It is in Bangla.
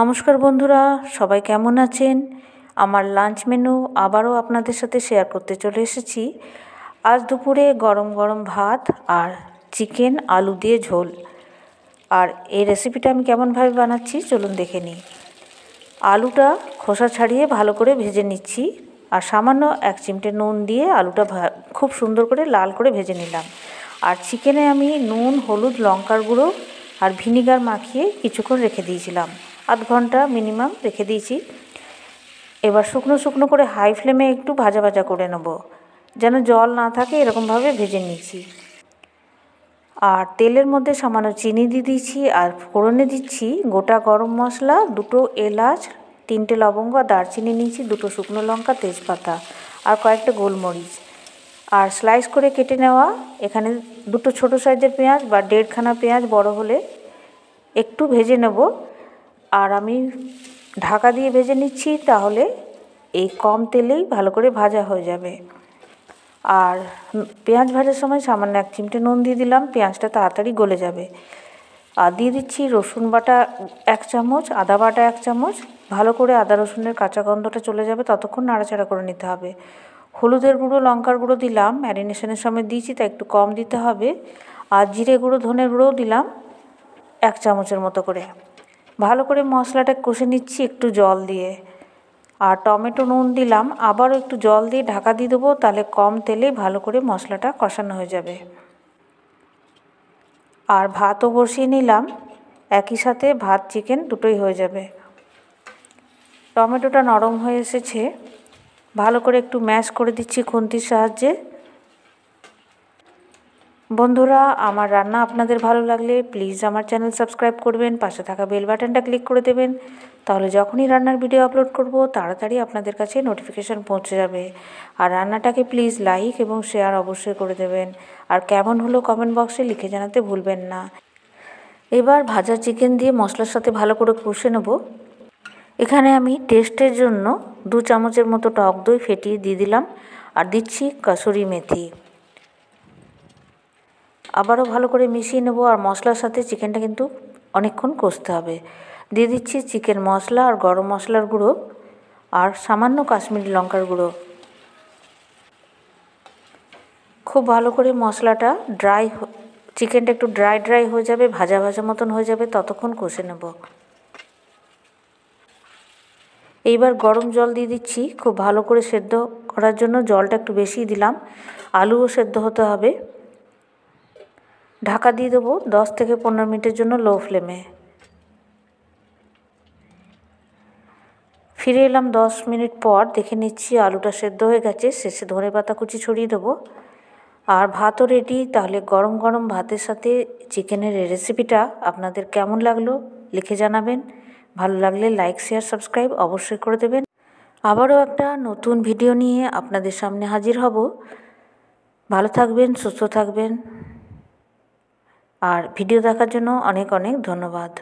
নমস্কার বন্ধুরা, সবাই কেমন আছেন? আমার লাঞ্চ মেনু আবারও আপনাদের সাথে শেয়ার করতে চলে এসেছি। আজ দুপুরে গরম গরম ভাত আর চিকেন আলু দিয়ে ঝোল। আর এই রেসিপিটা আমি কেমনভাবে বানাচ্ছি চলুন দেখে নিই। আলুটা খোসা ছাড়িয়ে ভালো করে ভেজে নিচ্ছি আর সামান্য 1 চিমটে নুন দিয়ে আলুটা খুব সুন্দর করে লাল করে ভেজে নিলাম। আর চিকেনে আমি নুন, হলুদ, লঙ্কার গুঁড়ো আর ভিনিগার মাখিয়ে কিছুক্ষণ রেখে দিয়েছিলাম, আধ ঘন্টা মিনিমাম রেখে দিয়েছি। এবার শুকনো শুকনো করে হাই ফ্লেমে একটু ভাজা ভাজা করে নেব, যেন জল না থাকে, এরকমভাবে ভেজে নিয়েছি। আর তেলের মধ্যে সামান্য চিনি দিয়ে দিয়েছি আর ফোড়নে দিচ্ছি গোটা গরম মশলা, 2টো এলাচ, 3টে লবঙ্গ, দারচিনি নিয়েছি, 2টো শুকনো লঙ্কা, তেজপাতা আর কয়েকটা গোলমরিচ। আর স্লাইস করে কেটে নেওয়া এখানে 2টো ছোটো সাইজের পেঁয়াজ বা 1.5খানা পেঁয়াজ বড় হলে একটু ভেজে নেব। আর আমি ঢাকা দিয়ে ভেজে নিচ্ছি, তাহলে এই কম তেলেই ভালো করে ভাজা হয়ে যাবে। আর পেঁয়াজ ভাজার সময় সামান্য 1 চিমটে নুন দিয়ে দিলাম, পেঁয়াজটা তাড়াতাড়ি গলে যাবে। আর দিয়ে দিচ্ছি রসুন বাটা 1 চামচ, আদা বাটা 1 চামচ। ভালো করে আদা রসুনের কাঁচা গন্ধটা চলে যাবে ততক্ষণ নাড়াচাড়া করে নিতে হবে। হলুদের গুঁড়ো, লঙ্কার গুঁড়ো দিলাম, ম্যারিনেশনের সময় দিয়েছি তাই একটু কম দিতে হবে। আর জিরে গুঁড়ো, ধনে গুঁড়োও দিলাম 1 চামচের মতো করে। ভালো করে মশলাটা কষে নিচ্ছি একটু জল দিয়ে। আর টমেটো, নুন দিলাম, আবারও একটু জল দিয়ে ঢাকা দিয়ে দেবো, তাহলে কম তেলে ভালো করে মশলাটা কষানো হয়ে যাবে। আর ভাতও বসিয়ে নিলাম, একই সাথে ভাত চিকেন দুটোই হয়ে যাবে। টমেটোটা নরম হয়ে এসেছে, ভালো করে একটু ম্যাশ করে দিচ্ছি খুন্তির সাহায্যে। বন্ধুরা, আমার রান্না আপনাদের ভালো লাগলে প্লিজ আমার চ্যানেল সাবস্ক্রাইব করবেন, পাশে থাকা বেল বাটনটা ক্লিক করে দেবেন, তাহলে যখনই রান্নার ভিডিও আপলোড করব তাড়াতাড়ি আপনাদের কাছে নোটিফিকেশান পৌঁছে যাবে। আর রান্নাটাকে প্লিজ লাইক এবং শেয়ার অবশ্যই করে দেবেন। আর কেমন হলো কমেন্ট বক্সে লিখে জানাতে ভুলবেন না। এবার ভাজা চিকেন দিয়ে মশলার সাথে ভালো করে কষে নেব। এখানে আমি টেস্টের জন্য 2 চামচের মতো টক দই ফেটিয়ে দিয়ে দিলাম আর দিচ্ছি কাসুরি মেথি। আবারও ভালো করে মিশিয়ে নেব। আর মশলার সাথে চিকেনটা কিন্তু অনেকক্ষণ কষতে হবে। দিয়ে দিচ্ছি চিকেন মশলা আর গরম মশলার গুঁড়ো আর সামান্য কাশ্মীরি লঙ্কার গুঁড়ো। খুব ভালো করে মশলাটা চিকেনটা একটু ড্রাই হয়ে যাবে, ভাজা ভাজা মতন হয়ে যাবে, ততক্ষণ কষে নেব। এইবার গরম জল দিয়ে দিচ্ছি খুব ভালো করে সেদ্ধ করার জন্য, জলটা একটু বেশি দিলাম, আলুও সেদ্ধ হতে হবে। ঢাকা দিয়ে দেবো 10 থেকে 15 মিনিটের জন্য লো ফ্লেমে। ফিরে এলাম 10 মিনিট পর, দেখে নিচ্ছি আলুটা সেদ্ধ হয়ে গেছে। শেষে ধনেপাতা কুচি ছড়িয়ে দেবো। আর ভাতও রেডি। তাহলে গরম গরম ভাতের সাথে চিকেনের এই রেসিপিটা আপনাদের কেমন লাগলো লিখে জানাবেন। ভালো লাগলে লাইক, শেয়ার, সাবস্ক্রাইব অবশ্যই করে দেবেন। আবারও একটা নতুন ভিডিও নিয়ে আপনাদের সামনে হাজির হব। ভালো থাকবেন, সুস্থ থাকবেন। আর ভিডিও দেখার জন্য অনেক অনেক ধন্যবাদ।